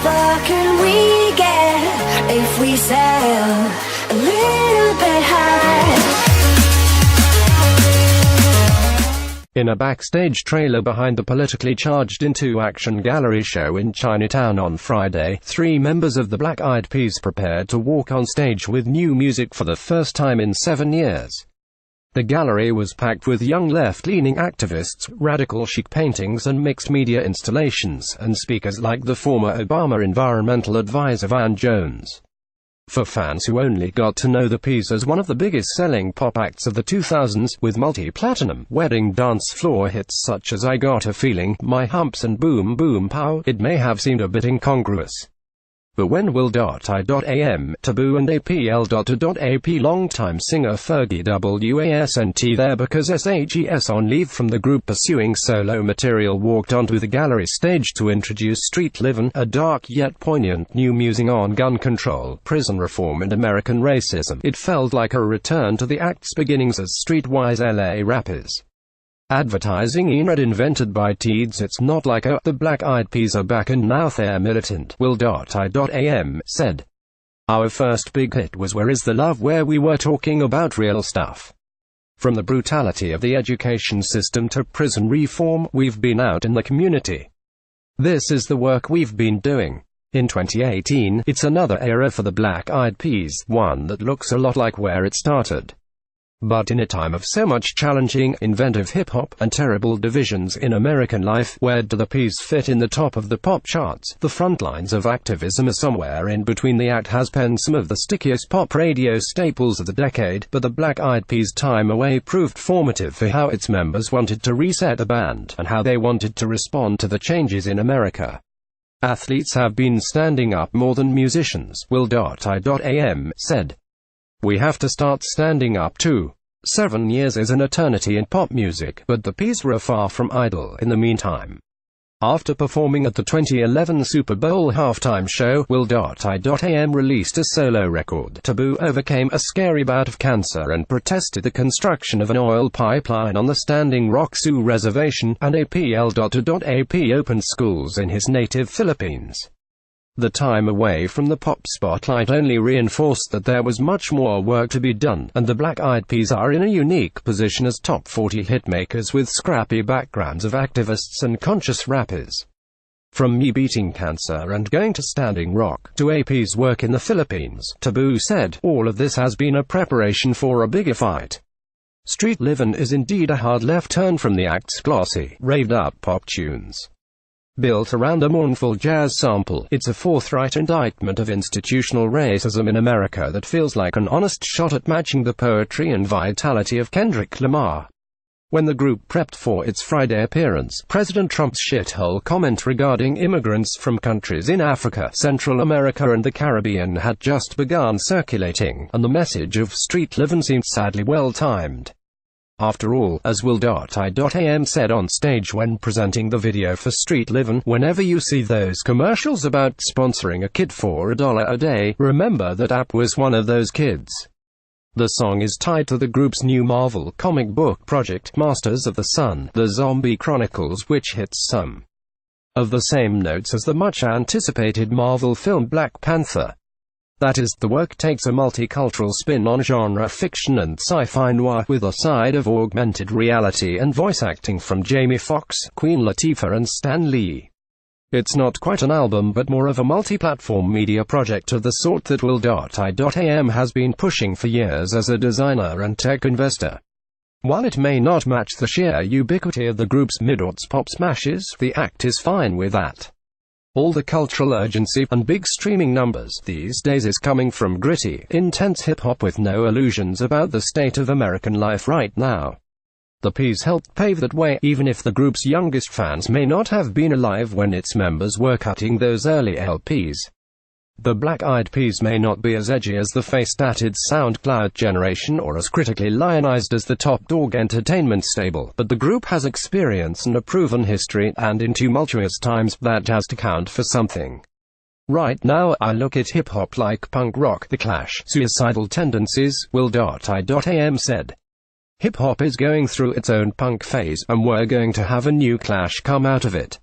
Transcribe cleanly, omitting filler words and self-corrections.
far can we get if we sail a little bit high? In a backstage trailer behind the politically charged Into Action Gallery show in Chinatown on Friday, 3 members of the Black Eyed Peas prepared to walk on stage with new music for the first time in 7 years. The gallery was packed with young left-leaning activists, radical chic paintings and mixed media installations, and speakers like the former Obama environmental advisor Van Jones. For fans who only got to know the Peas as one of the biggest-selling pop acts of the 2000s, with multi-platinum, wedding dance floor hits such as I Got a Feeling, My Humps and Boom Boom Pow, it may have seemed a bit incongruous. But when Will.I.am, Taboo and APL.A.ap longtime singer Fergie wasn't there because SHES on leave from the group pursuing solo material walked onto the gallery stage to introduce Street Livin, a dark yet poignant new musing on gun control, prison reform and American racism, it felt like a return to the act's beginnings as streetwise LA rappers. Advertising era invented by teens. It's not like the Black Eyed Peas are back and now they're militant, Will.I.am said. Our first big hit was Where Is the Love, where we were talking about real stuff. From the brutality of the education system to prison reform, we've been out in the community. This is the work we've been doing. In 2018, it's another era for the Black Eyed Peas, one that looks a lot like where it started. But in a time of so much challenging, inventive hip-hop, and terrible divisions in American life, where do the Peas fit in the top of the pop charts? The front lines of activism are somewhere in between. The act has penned some of the stickiest pop radio staples of the decade, but the Black Eyed Peas' time away proved formative for how its members wanted to reset the band, and how they wanted to respond to the changes in America. Athletes have been standing up more than musicians, Will.I.am said. We have to start standing up too. 7 years is an eternity in pop music, but the Peas were far from idle in the meantime. After performing at the 2011 Super Bowl halftime show, Will.I.am released a solo record. Taboo overcame a scary bout of cancer and protested the construction of an oil pipeline on the Standing Rock Sioux Reservation, and APL.A.ap opened schools in his native Philippines. The time away from the pop spotlight only reinforced that there was much more work to be done, and the Black Eyed Peas are in a unique position as top 40 hitmakers with scrappy backgrounds of activists and conscious rappers. From me beating cancer and going to Standing Rock, to AP's work in the Philippines, Taboo said, all of this has been a preparation for a bigger fight. Street Livin is indeed a hard left turn from the act's glossy, raved-up pop tunes. Built around a mournful jazz sample, it's a forthright indictment of institutional racism in America that feels like an honest shot at matching the poetry and vitality of Kendrick Lamar. When the group prepped for its Friday appearance, President Trump's shithole comment regarding immigrants from countries in Africa, Central America and the Caribbean had just begun circulating, and the message of Street Livin seemed sadly well-timed. After all, as Will.I.am said on stage when presenting the video for Street Livin, whenever you see those commercials about sponsoring a kid for $1 a day, remember that App was one of those kids. The song is tied to the group's new Marvel comic book project, Masters of the Sun, The Zombie Chronicles, which hits some of the same notes as the much-anticipated Marvel film Black Panther. That is, the work takes a multicultural spin on genre fiction and sci-fi noir, with a side of augmented reality and voice acting from Jamie Foxx, Queen Latifah and Stan Lee. It's not quite an album but more of a multi-platform media project of the sort that Will.I.am has been pushing for years as a designer and tech investor. While it may not match the sheer ubiquity of the group's mid-aughts pop smashes, the act is fine with that. All the cultural urgency and big streaming numbers these days is coming from gritty, intense hip-hop with no illusions about the state of American life right now. The Peas helped pave that way, even if the group's youngest fans may not have been alive when its members were cutting those early LPs. The Black Eyed Peas may not be as edgy as the face-tatted SoundCloud generation or as critically lionized as the Top Dog Entertainment stable, but the group has experience and a proven history, and in tumultuous times, that has to count for something. Right now, I look at hip-hop like punk rock, The Clash, suicidal tendencies, Will.I.am said. Hip-hop is going through its own punk phase, and we're going to have a new Clash come out of it.